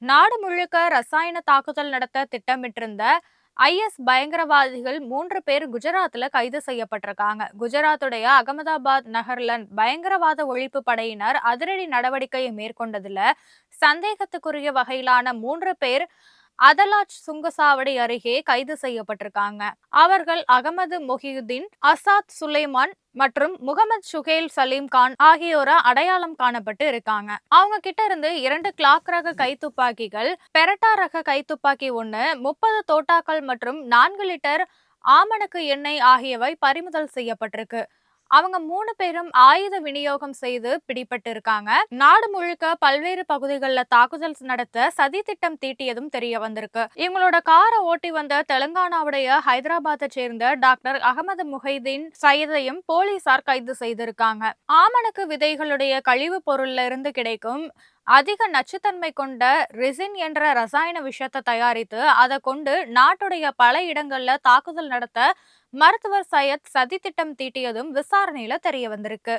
நாடு முழுக்க ரசாயன தாக்குதல் நடத்த திட்டமிட்டிருந்த ஐஎஸ் பயங்கரவாதிகள் 3 பேர் குஜராத்ல கைது செய்யப்பட்டிருக்காங்க. குஜராத்துடைய அகமதாபாத் நகர்ல பயங்கரவாத ஒழிப்பு படையினர் அதிரடி நடவடிக்கையை மேற்கொண்டதுல சந்தேகத்துக்குரிய வகையிலான 3 பேர் அதலாஜ் சுங்கசாவடி அருகே கைது செய்யப்பட்டிருக்காங்க. அவர்கள் அகமது மொஹியுதீன், அசாத் சுலைமான் மற்றும் முகமது சுஹேல் சலீம் கான் ஆகியோரை அடையாளம் காணப்பட்டு இருக்காங்க. அவங்க கிட்ட இருந்து 2 கிளாக் ரக கைத்துப்பாக்கிகள், பெரட்டா ரக கைத்துப்பாக்கி 1, 30 தோட்டாக்கள் மற்றும் 4 லிட்டர் ஆமணக்கு எண்ணெய் ஆகியவை பறிமுதல் செய்யப்பட்டிருக்கு. அவங்க 3 பேரும் ஆயுத விநியோகம் செய்து பிடிபட்டு இருக்காங்க. நாடு முழுக்க பல்வேறு பகுதிகளில் தாக்குதல் நடத்த சதி திட்டம் தீட்டியதும் தெரிய வந்திருக்கு. இவங்களோட காரை ஓட்டி வந்த தெலுங்கானாவுடைய ஹைதராபாத்தை சேர்ந்த டாக்டர் அகமது முஹைதீன் சையதையும் போலீசார் கைது செய்திருக்காங்க. ஆமணக்கு விதைகளுடைய கழிவு பொருள்ல இருந்து கிடைக்கும் அதிக நச்சுத்தன்மை கொண்ட ரெசின் என்ற ரசாயன விஷத்தை தயாரித்து அதை கொண்டு நாட்டுடைய பல இடங்கள்ல தாக்குதல் நடத்த மருத்துவர் சையத் சதி திட்டம் தீட்டியதும் விசாரணையில தெரிய வந்திருக்கு.